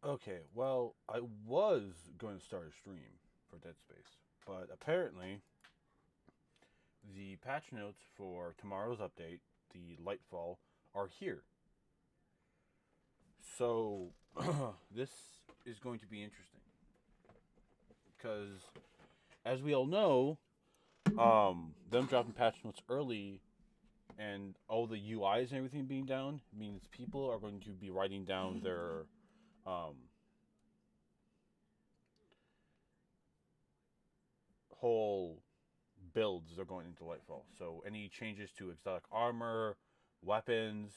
Okay, well, I was going to start a stream for Dead Space, but apparently the patch notes for tomorrow's update, the Lightfall, are here. So this is going to be interesting because, as we all know, them dropping patch notes early and all the UIs and everything being down means people are going to be writing down their um, whole builds they're going into Lightfall. So any changes to exotic armor, weapons,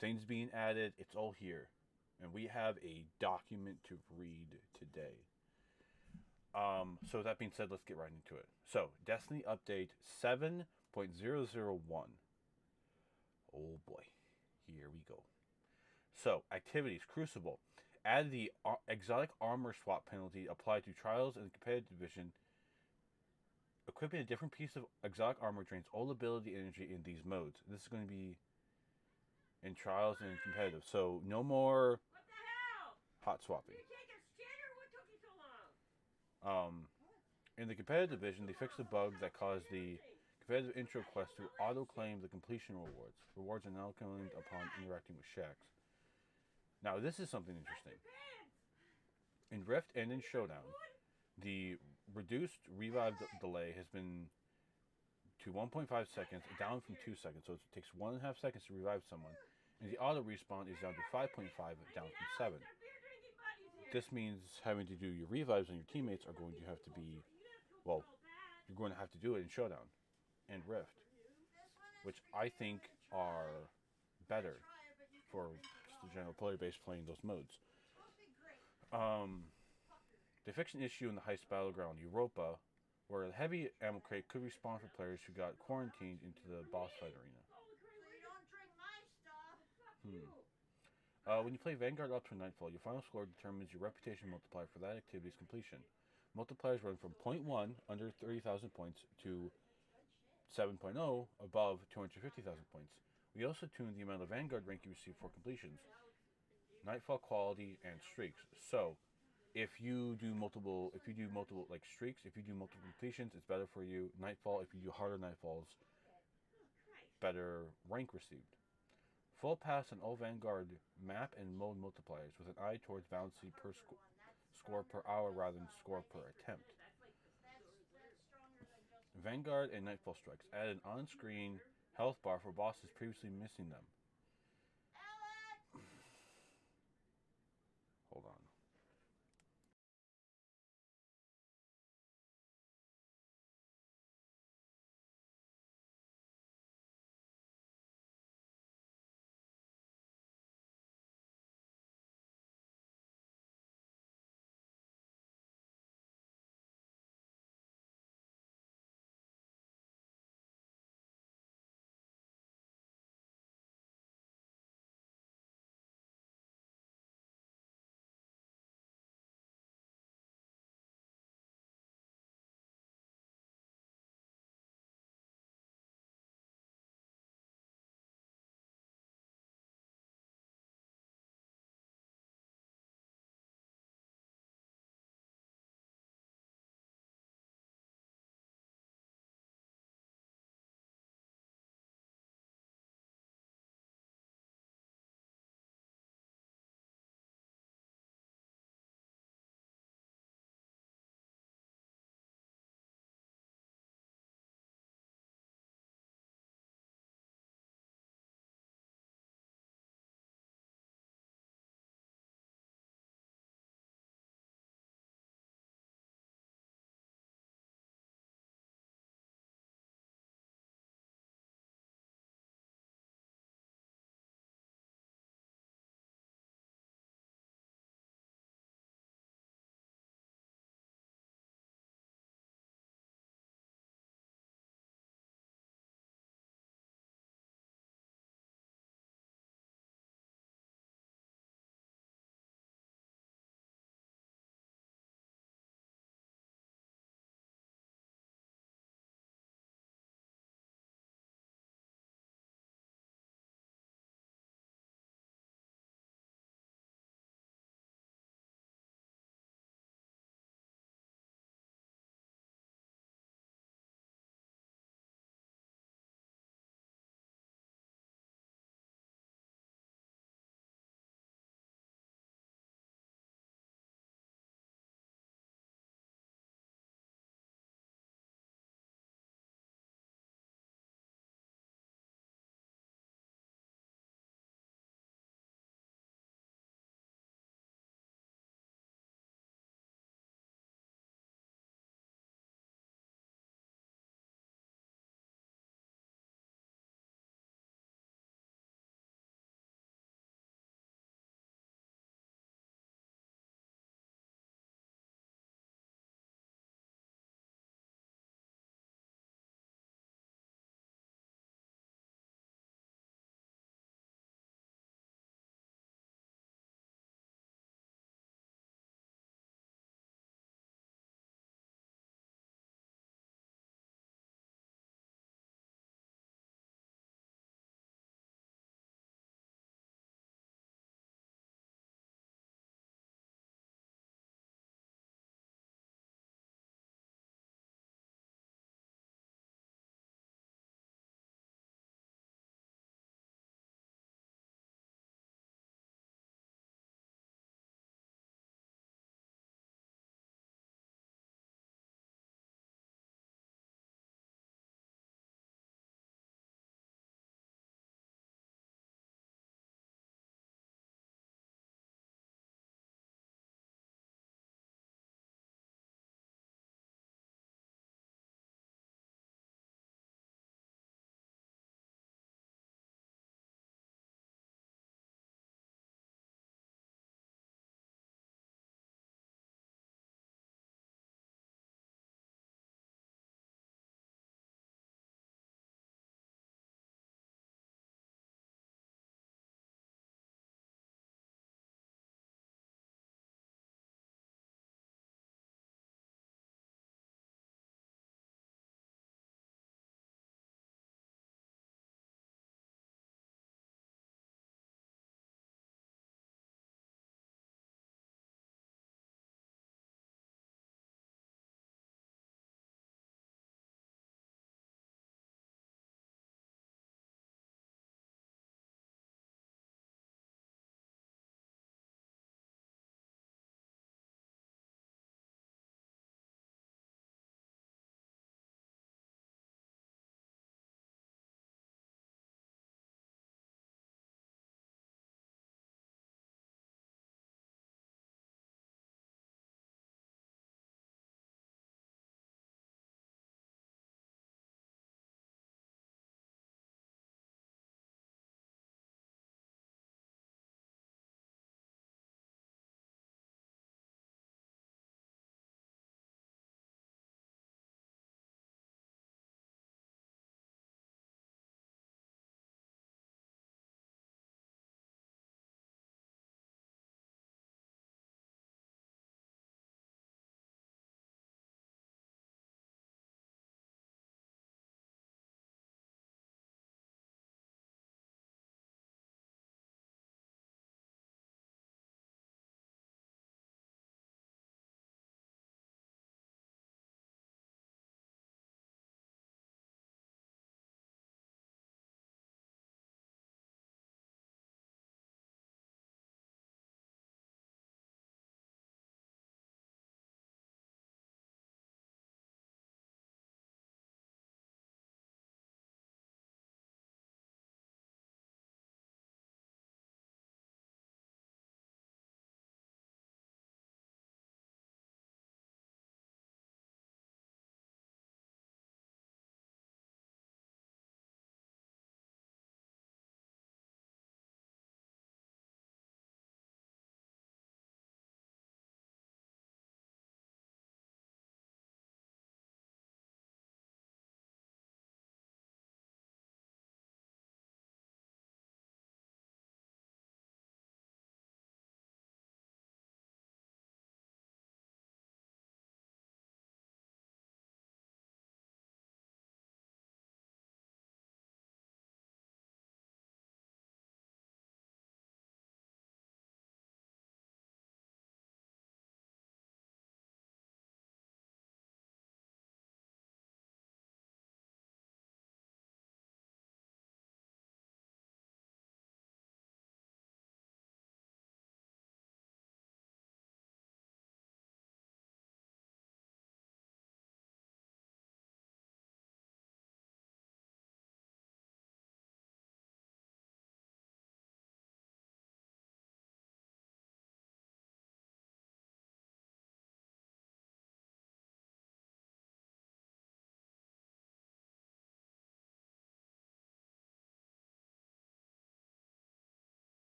things being added, it's all here. And we have a document to read today. So that being said, let's get right into it. So Destiny update 7.001. Oh boy, here we go. So activities Crucible. Add the exotic armor swap penalty applied to trials and competitive division. Equipping a different piece of exotic armor drains all ability energy in these modes. This is going to be in trials and competitive. So no more hot swapping. Um, in the competitive division, they fixed a bug that caused the competitive intro quest to auto-claim the completion rewards. Rewards are now claimed upon interacting with Shax. Now, this is something interesting. In Rift and in Showdown, the reduced revive delay has been to 1.5 seconds, down from 2 seconds. So it takes 1.5 seconds to revive someone. And the auto respawn is down to 5.5, down from 7. This means having to do your revives on your teammates are going to have to be, well, you're going to have to do it in Showdown and Rift, which I think are better for just the general player base playing those modes. They fixed an issue in the heist battleground Europa, where a heavy ammo crate could respawn for players who got quarantined into the boss fight arena. When you play Vanguard up to Nightfall, your final score determines your reputation multiplier for that activity's completion. Multipliers run from zero point 0.1, under 30,000 points, to 7.0, above 250,000 points. We also tuned the amount of Vanguard rank you receive for completions, Nightfall quality, and streaks. So, if you do multiple like streaks, if you do multiple completions, it's better for you. Nightfall, if you do harder Nightfalls, better rank received. Full pass on all Vanguard map and mode multipliers with an eye towards balancing score per hour rather than score per attempt. Vanguard and Nightfall strikes add an on-screen health bar for bosses previously missing them. Hold on.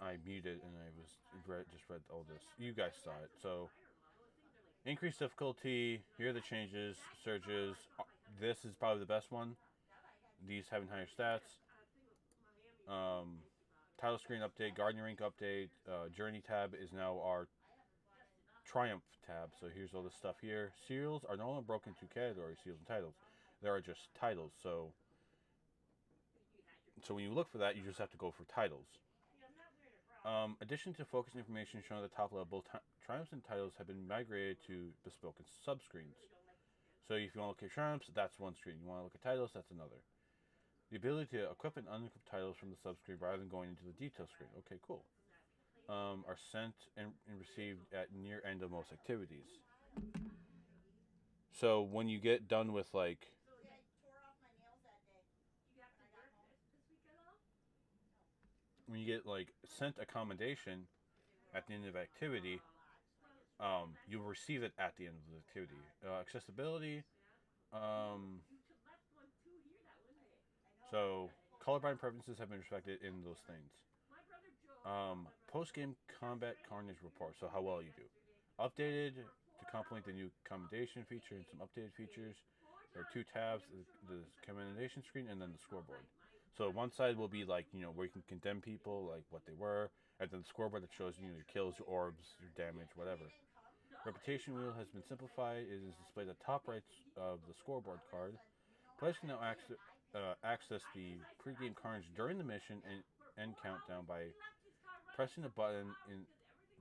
I muted and I was just read all this. You guys saw it. So increased difficulty. Here are the changes. Surges. This is probably the best one. These having higher stats. Title screen update. Guardian rank update. Journey tab is now our Triumph tab. So here's all this stuff here. Serials are no longer broken into categories, serials and titles. There are just titles. So when you look for that, you just have to go for titles. Addition to focus information shown at the top level, both Triumphs and titles have been migrated to bespoke subscreens. So if you want to look at Triumphs, that's one screen. You want to look at titles, that's another. The ability to equip and unequip titles from the subscreen rather than going into the detail screen. Okay, cool. Are sent and received at near end of most activities. So when you get done with like when you get like sent accommodation at the end of activity, you'll receive it at the end of the activity. Accessibility. So colorblind preferences have been respected in those things. Post-game combat carnage report. So how well you do. Updated to complement the new commendation feature and some updated features. There are two tabs: the commendation screen and then the scoreboard. So one side will be like where you can condemn people, like what they were, and then the scoreboard that shows your kills, your orbs, your damage, whatever. Reputation wheel has been simplified. It is displayed at the top right of the scoreboard card. Players can now access the pre-game carnage during the mission and end countdown by pressing the button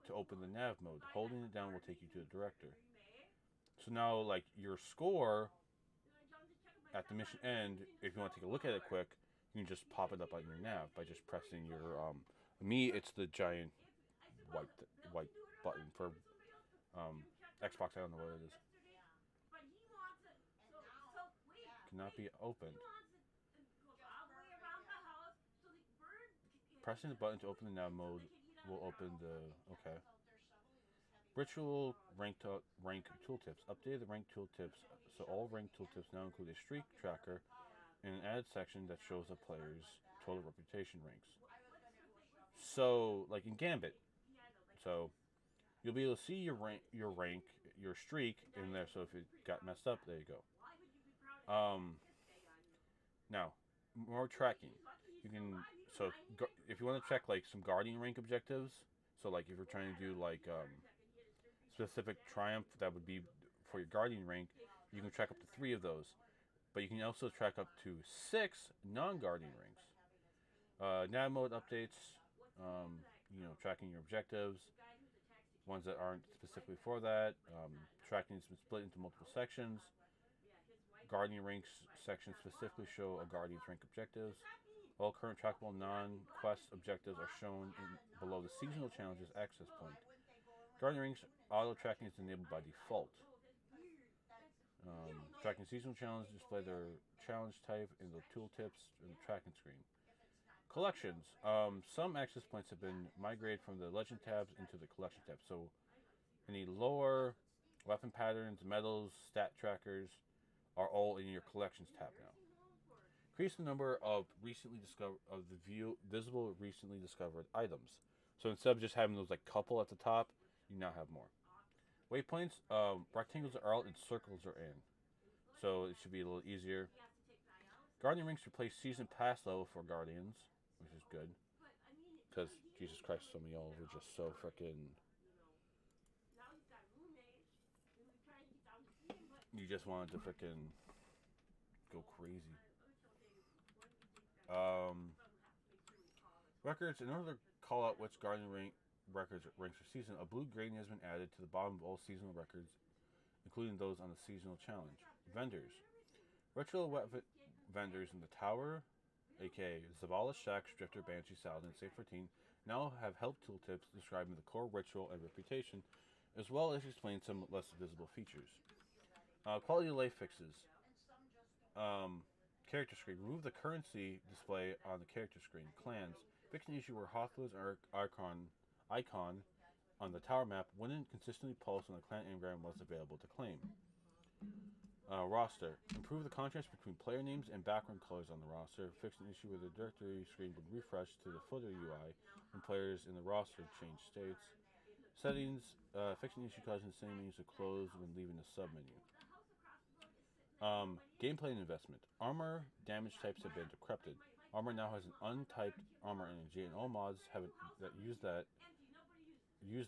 to open the nav mode. Holding it down will take you to the director. So now, like your score at the mission end, if you want to take a look at it quick, you can just pop it up on your nav by just pressing your. Me, it's the giant white button for Xbox. I don't know what it is. Cannot be opened. Pressing the button to open the nav mode will open the. Okay. Ritual rank tooltips. Update the rank tooltips. So all rank tooltips now include a streak tracker and an added section that shows the player's total reputation ranks. So, like in Gambit, so you'll be able to see your rank, your streak in there. So if it got messed up, there you go. Now, more tracking. You can if you want to check like some Guardian rank objectives. So like if you're trying to do like specific Triumph that would be for your Guardian rank, you can track up to 3 of those. But you can also track up to 6 non-Guardian ranks. Nav mode updates, tracking your objectives, ones that aren't specifically for that. Tracking has been split into multiple sections. Guardian ranks sections specifically show a Guardian's rank objectives. All current trackable non-quest objectives are shown below the seasonal challenges access point. Guardian ranks auto tracking is enabled by default. Tracking seasonal challenges display their challenge type in the tooltips and the tracking screen. Collections. Some access points have been migrated from the legend tabs into the collection tab. So any lore, weapon patterns, medals, stat trackers are all in your collections tab now. Increase the number of visible recently discovered items. So instead of just having those like couple at the top, you now have more. Waypoints, rectangles are out and circles are in. So it should be a little easier. Guardian ranks replace season pass level for Guardians, which is good. Because, Jesus Christ, some of y'all were just so freaking. You just wanted to freaking go crazy. Records, in order to call out which Guardian ranks for season, a blue gradient has been added to the bottom of all seasonal records, including those on the seasonal challenge. Vendors. Ritual weapon vendors in the tower, aka Zavala, Shax, Drifter, Banshee, Saladin, and Safe 14, now have help tooltips describing the core ritual and reputation, as well as explain some less visible features. Quality of life fixes. Character screen. Remove the currency display on the character screen. Clans. Fix an issue where Hothla's icon on the tower map wouldn't consistently pulse when the clan engram was available to claim. Roster. Improve the contrast between player names and background colors on the roster. Fix an issue where the directory screen would refresh to the footer UI when players in the roster change states. Settings. Fix an issue causing the same menus to close when leaving the submenu. Gameplay and investment. Armor damage types have been decrypted. Armor now has an untyped armor energy, and all mods have that use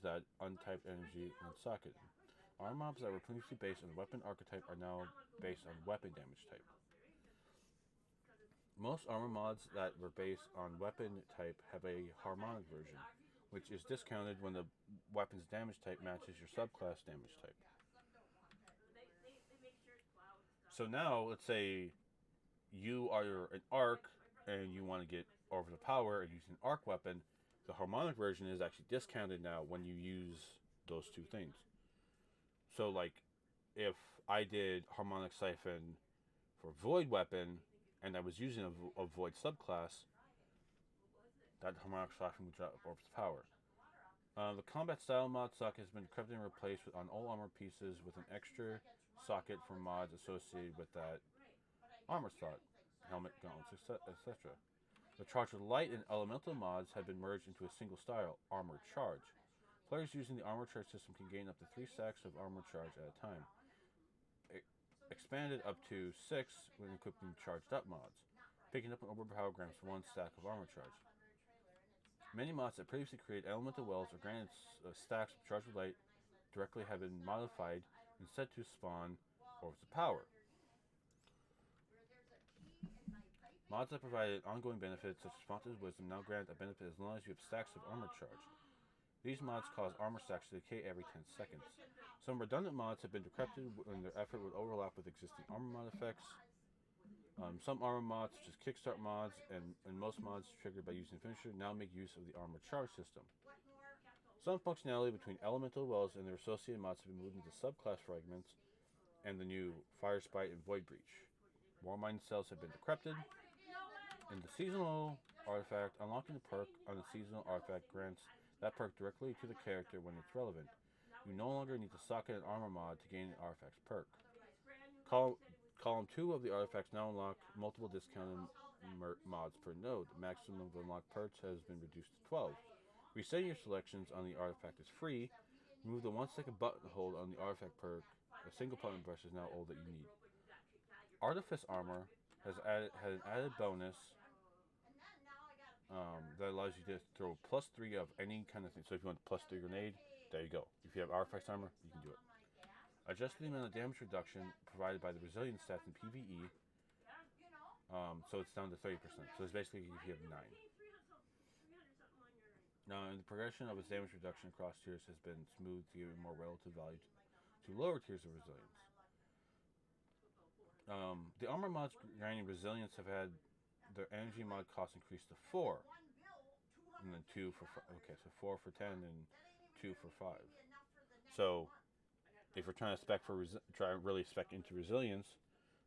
that untyped energy and socket. Armor mobs that were previously based on weapon archetype are now based on weapon damage type. Most armor mods that were based on weapon type have a harmonic version, which is discounted when the weapon's damage type matches your subclass damage type. So now, let's say you are an arc and you want to get over the power and use an arc weapon. The harmonic version is actually discounted now when you use those two things. So, like, if I did harmonic siphon for void weapon and I was using a void subclass, that harmonic siphon would drop over the power. The combat style mod socket has been decrypted and replaced on all armor pieces with an extra socket for mods associated with that armor slot, helmet, gauntlets, etc. The charge of light and elemental mods have been merged into a single style, armor charge. Players using the armor charge system can gain up to 3 stacks of armor charge at a time. Expanded up to 6 when equipping charged up mods. Picking up an overpower grants 1 stack of armor charge. Many mods that previously created elemental wells or granted stacks of charged light directly have been modified and set to spawn orbs of power. Mods that provided ongoing benefits such as Fonta's Wisdom now grant a benefit as long as you have stacks of armor charge. These mods cause armor stacks to decay every 10 seconds. Some redundant mods have been decrypted when their effort would overlap with existing armor mod effects. Some armor mods, such as kickstart mods and most mods triggered by using Finisher, now make use of the armor charge system. Some functionality between elemental wells and their associated mods have been moved into subclass fragments and the new Fire Spite and Void Breach. More mind cells have been decrypted. In the seasonal artifact, unlocking the perk on the seasonal artifact grants that perk directly to the character when it's relevant. You no longer need to socket an armor mod to gain an artifact's perk. Column 2 of the artifacts now unlock multiple discounted mods per node. The maximum of unlocked perks has been reduced to 12. Resetting your selections on the artifact is free. Remove the 1-second button hold on the artifact perk. A single button brush is now all that you need. Artifice armor had an added bonus that allows you to throw +3 of any kind of thing. So if you want +3 grenade, there you go. If you have artifact armor, you can do it. Adjust the amount of damage reduction provided by the resilience stats in PvE, so it's down to 30%. So it's basically if you have 9. Now, the progression of its damage reduction across tiers has been smooth to give more relative value to lower tiers of resilience. The armor mods granting resilience have had their energy mod cost increased to 4, and then 2 for 4 for 10 and 2 for 5. So if we're trying to try really spec into resilience,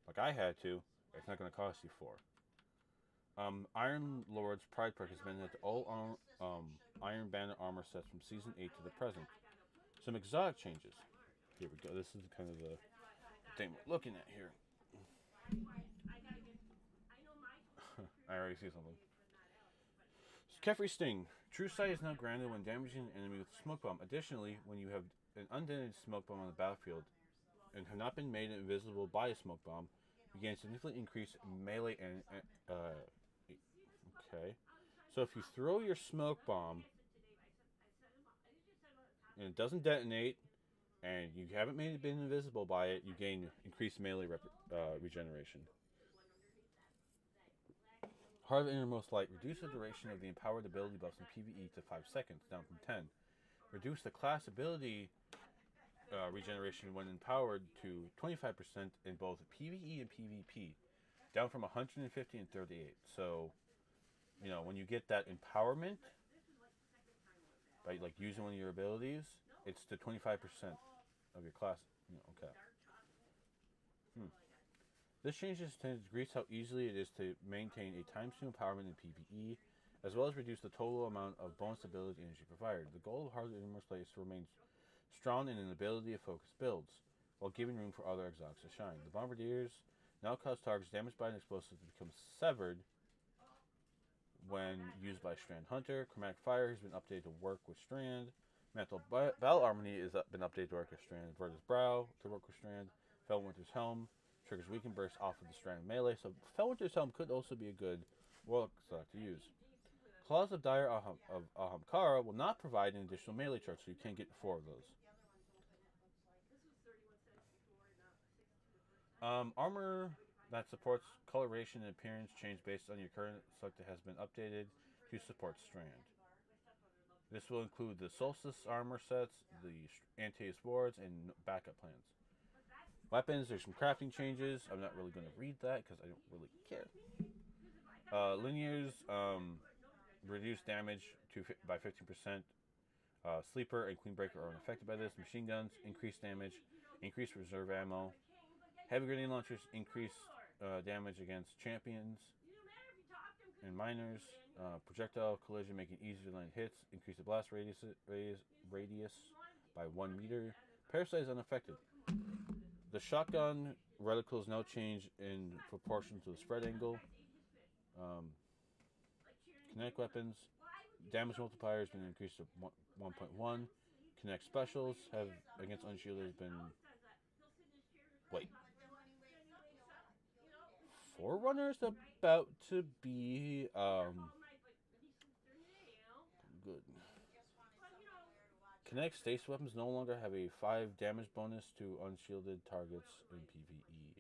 like I had to, it's not going to cost you 4. Iron Lord's Pride perk has been at all Iron Banner armor sets from Season 8 to the present. Some exotic changes. Here we go. This is kind of the thing we're looking at here. I already see something. Kefri Sting. True Sight is now granted when damaging an enemy with a smoke bomb. Additionally, when you have an undetonated smoke bomb on the battlefield and have not been made invisible by a smoke bomb, you gain significantly increased melee and okay. So if you throw your smoke bomb and it doesn't detonate and you haven't been invisible by it, you gain increased melee regeneration. Heart of Innermost Light. Reduce the duration of the empowered ability buffs in PvE to 5 seconds, down from 10. Reduce the class ability regeneration when empowered to 25% in both PvE and PvP, down from 150 and 38. So, when you get that empowerment, by like using one of your abilities, it's to 25% of your class. Okay. This change is to decrease how easily it is to maintain a times 2 empowerment in PvE, as well as reduce the total amount of bonus ability energy provided. The goal of Heart of Innermost Light is to remain strong in an ability of focused builds. while giving room for other exotics to shine. The bombardiers now cause targets damaged by an explosive to become severed when used by Strand Hunter. Chromatic Fire has been updated to work with Strand. Mantle Battle Harmony has been updated to work with Strand. Verta's Brow to work with Strand. Felwinter's Helm triggers Weaken Burst off of the Strand melee, so Felwinter's Helm could also be a good Warlock select to use. Claws of Dire of Ahamkara will not provide an additional melee charge, so you can't get 4 of those. Armor that supports coloration and appearance change based on your current selected has been updated to support Strand. This will include the Solstice armor sets, the Antaeus wards, and backup plans. Weapons, there's some crafting changes. I'm not really going to read that because I don't really care. Linears reduce damage by 15%. Sleeper and Queenbreaker are unaffected by this. Machine guns increase damage, increase reserve ammo. Heavy grenade launchers increase damage against champions and miners. Projectile collision making easier to land hits. Increase the blast radius by 1 meter. Parasite is unaffected. The shotgun reticles now change in proportion to the spread angle. Kinetic weapons. Damage multiplier has been increased to 1.1. Kinetic specials have against unshielded has been... Wait. Forerunner is about to be good. Kinetic stasis weapons no longer have a 5 damage bonus to unshielded targets in PvE.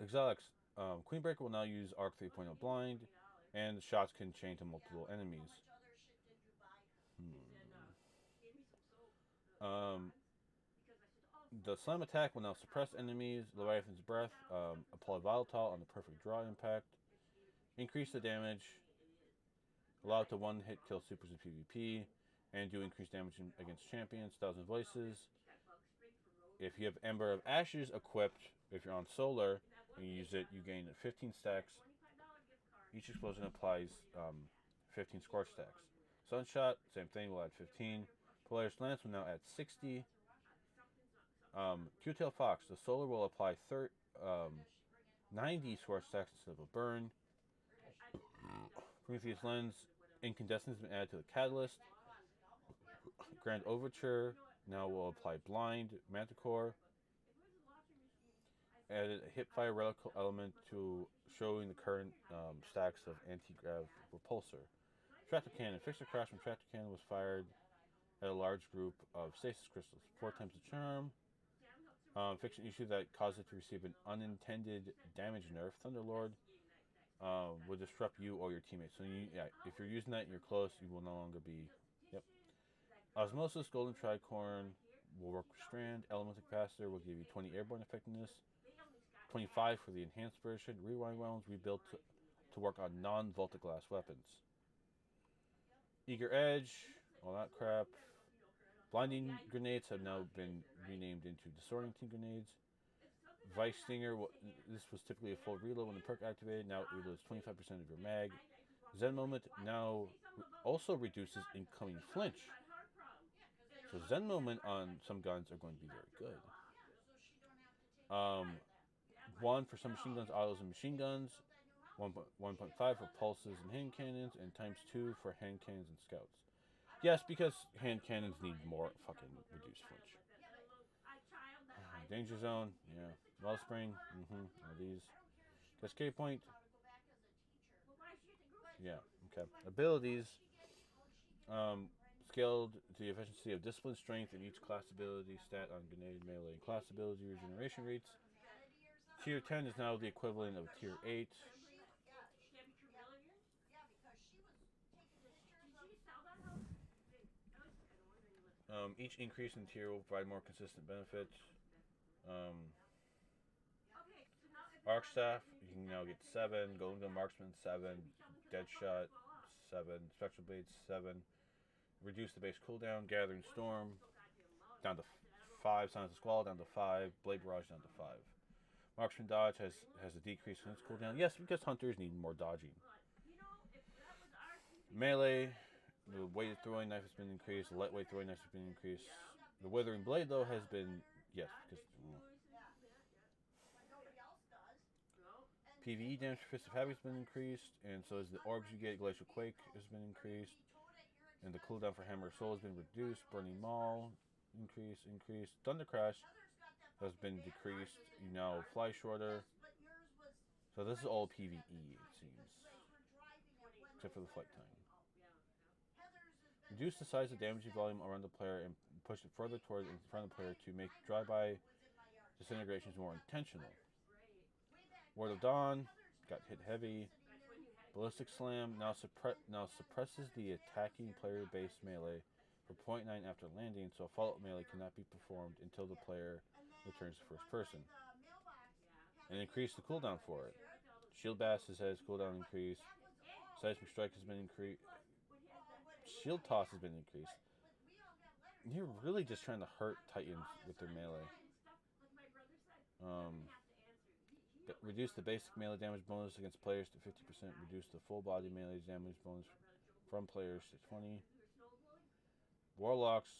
Exotics. Queenbreaker will now use Arc 3.0 Blind, and shots can chain to multiple enemies. The Slam attack will now suppress enemies. Leviathan's Breath, apply Volatile on the perfect draw impact. Increase the damage. Allow it to one-hit kill supers in PvP. And do increased damage against champions. Thousand Voices. If you have Ember of Ashes equipped, if you're on Solar, and you use it, you gain 15 stacks. Each explosion applies 15 Scorch stacks. Sunshot, same thing, will add 15. Polaris Lance will now add 60. Q-Tail Fox, the Solar will apply 90 Scorch stacks instead of a burn. Prometheus Lens, Incandescence has been added to the Catalyst. Grand Overture now will apply Blind. Manticore added a Hipfire Relical element to showing the current stacks of Anti-Grav Repulsor. Tractor Cannon. Fixer Crash from Tractor Cannon was fired at a large group of stasis crystals. 4 times the charm. Fiction issue that caused it to receive an unintended damage nerf. Thunderlord will disrupt you or your teammates. So if you're using that and you're close, you will no longer be... Yep. Osmosis, Golden Tricorn will work with Strand. Elemental Capacitor will give you 20 airborne effectiveness. 25 for the enhanced version. Rewind rounds rebuilt to work on non-Volta Glass weapons. Eager Edge, all that crap. Blinding Grenades have now been renamed into Disorienting Grenades. Vice Stinger, this was typically a full reload when the perk activated. Now it reloads 25% of your mag. Zen Moment now also reduces incoming flinch. So Zen Moment on some guns are going to be very good. 1 for some machine guns, autos, and machine guns. 1.5 for pulses and hand cannons, and times 2 for hand cannons and scouts. Yes, because hand cannons need more fucking reduced flinch. Danger Zone, yeah. Wellspring, all these. Escape Point. Yeah, okay. Abilities. Scaled to the efficiency of Discipline, Strength, and each class ability stat on grenade, melee, and class ability regeneration rates. Tier 10 is now the equivalent of Tier 8. Each increase in tier will provide more consistent benefits. Arc Staff, you can now get 7. Golden Gun Marksman, 7. Deadshot, 7. Spectral Blades, 7. Reduce the base cooldown. Gathering Storm, down to 5. Silence the Squall, down to 5. Blade Barrage, down to 5. Marksman Dodge has a decrease in its cooldown. Yes, because hunters need more dodging. Melee, the weighted throwing knife has been increased. The lightweight throwing knife has been increased. The Withering Blade, though, has been, yes, because PvE damage for Fist of Havoc has been increased, and so is the orbs you get. Glacial Quake has been increased, and the cooldown for Hammer of Soul has been reduced. Burning Maul, increased. Thunder Crash has been decreased. You now fly shorter. So this is all PvE, it seems, except for the flight time. Reduce the size of damage volume around the player and push it further toward in front of the player to make drive-by disintegrations more intentional. Ward of Dawn got hit heavy. Ballistic Slam now suppresses the attacking player-based melee for 0.9 after landing, so a follow-up melee cannot be performed until the player returns to first person. And increase the cooldown for it. Shield Bash has had its cooldown increased. Seismic Strike has been increased. Shield Toss has been increased. You're really just trying to hurt Titans with their melee. Reduce the basic melee damage bonus against players to 50%. Reduce the full body melee damage bonus from players to 20. Warlocks,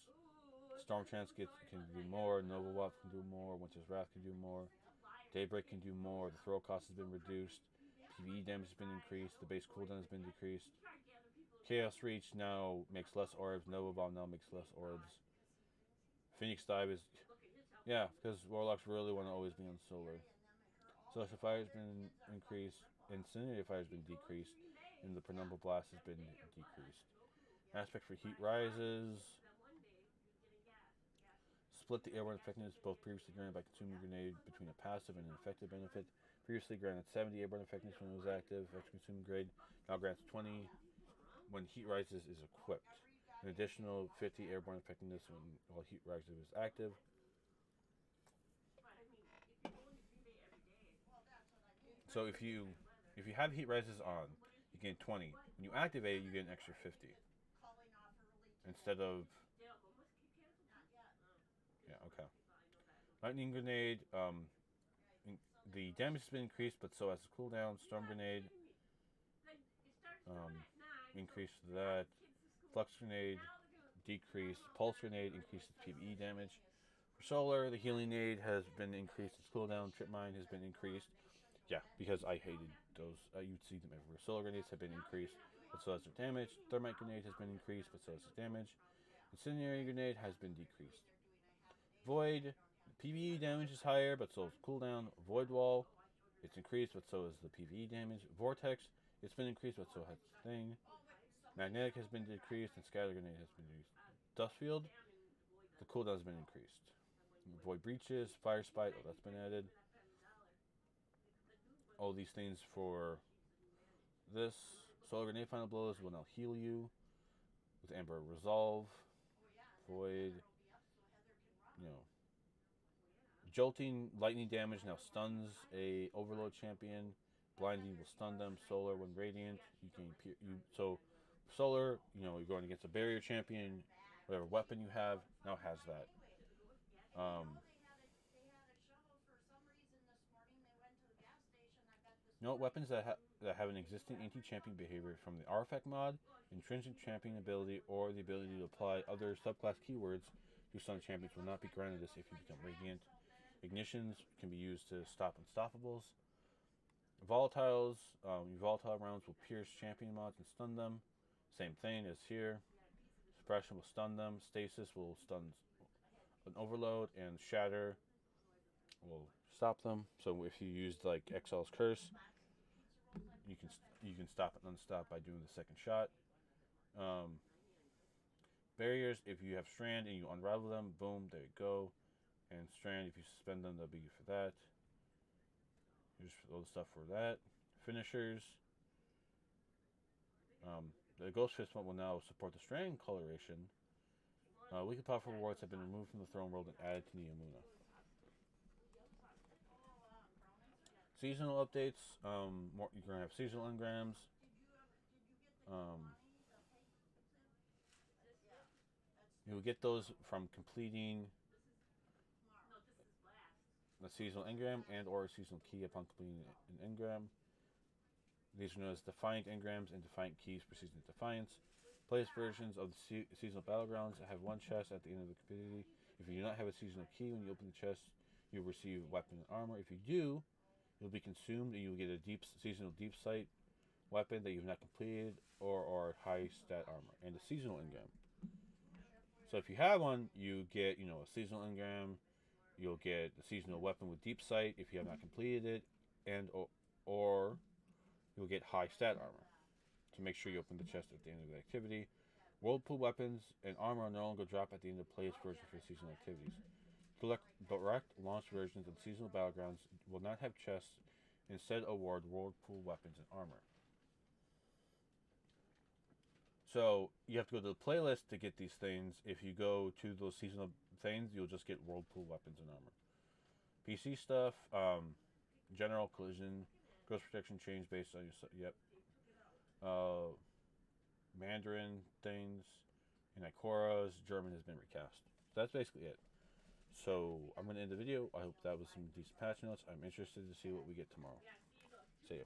Storm Trance can do more. Nova Wap can do more. Winter's Wrath can do more. Daybreak can do more. The throw cost has been reduced. PvE damage has been increased. The base cooldown has been decreased. Chaos Reach now makes less orbs. Nova Bomb now makes less orbs. Phoenix Dive is... yeah, because Warlocks really want to always be on solar. Celestial Fire has been increased. Incendiary Fire has been decreased. And the Penumbral Blast has been decreased. Aspect for Heat rises. Split the airborne effectiveness, both previously granted by consuming grenade between a passive and an effective benefit. Previously granted 70 airborne effectiveness when it was active after consuming grade. Now grants 20 when Heat rises is equipped. An additional 50 airborne effectiveness while Heat rises is active. So if you have Heat rises on, you gain 20. When you activate it, you get an extra 50. Instead of... yeah, okay. Lightning Grenade, the damage has been increased, but so has the cooldown. Storm Grenade, increased that. Flux Grenade, decreased. Pulse Grenade, increases PvE damage. For Solar, the Healing Aid has been increased. Its cooldown. Trip Mine has been increased. Yeah, because I hated those. You'd see them everywhere. Solar Grenades have been increased, but so has their damage. Thermite Grenade has been increased, but so has its damage. Incendiary Grenade has been decreased. Void, PvE damage is higher, but so is cooldown. Void Wall, it's increased, but so is the PvE damage. Vortex, it's been increased, but so has the thing. Magnetic has been decreased, and Scatter Grenade has been decreased. Dustfield, the cooldown has been increased. Void Breaches, Fire Spite, that's been added. All these things for this. Solar Grenade Final Blows will now heal you. With Amber Resolve. Void. Jolting lightning damage now stuns a Overload champion. Blinding will stun them. Solar when radiant. So Solar, you're going against a barrier champion. Whatever weapon you have now has that. Weapons that have an existing anti-champion behavior from the artifact mod, intrinsic champion ability, or the ability to apply other subclass keywords to stun champions will not be granted this if you become radiant. Ignitions can be used to stop unstoppables. Volatiles, volatile rounds will pierce champion mods and stun them. Same thing as here. Suppression will stun them. Stasis will stun an Overload, and Shatter will stop them. So if you used like Exile's Curse, you can stop it unstop by doing the second shot. Barriers, if you have Strand and you unravel them, boom, there you go. And Strand, if you suspend them, they'll be for that. Here's all the stuff for that. Finishers. The Ghost Fist one will now support the Strand coloration. Weekly powerful rewards have been removed from the throne world and added to Neomuna. Seasonal updates. You're going to have seasonal engrams. You'll get those from completing the seasonal engram and or seasonal key upon completing an engram. These are known as Defiant engrams and Defiant keys for Season of Defiance. Place versions of the seasonal battlegrounds have one chest at the end of the competitive. If you do not have a seasonal key when you open the chest, you'll receive weapon and armor. If you do, you'll be consumed and you'll get a seasonal deep sight weapon that you've not completed or high stat armor and a seasonal engram. So if you have one, you get a seasonal engram. You'll get a seasonal weapon with deep sight if you have not completed it, and or you'll get high stat armor to make sure you open the chest at the end of the activity. Whirlpool weapons and armor no longer drop at the end of the player's version for seasonal activities. Direct launch versions of seasonal battlegrounds will not have chests, instead award whirlpool weapons and armor. So you have to go to the playlist to get these things. If you go to those seasonal things, you'll just get whirlpool weapons and armor. PC stuff, general collision, ghost protection change based on your Mandarin things, and Ikora's German has been recast. So that's basically it. So I'm going to end the video. I hope that was some decent patch notes. I'm interested to see what we get tomorrow. See ya.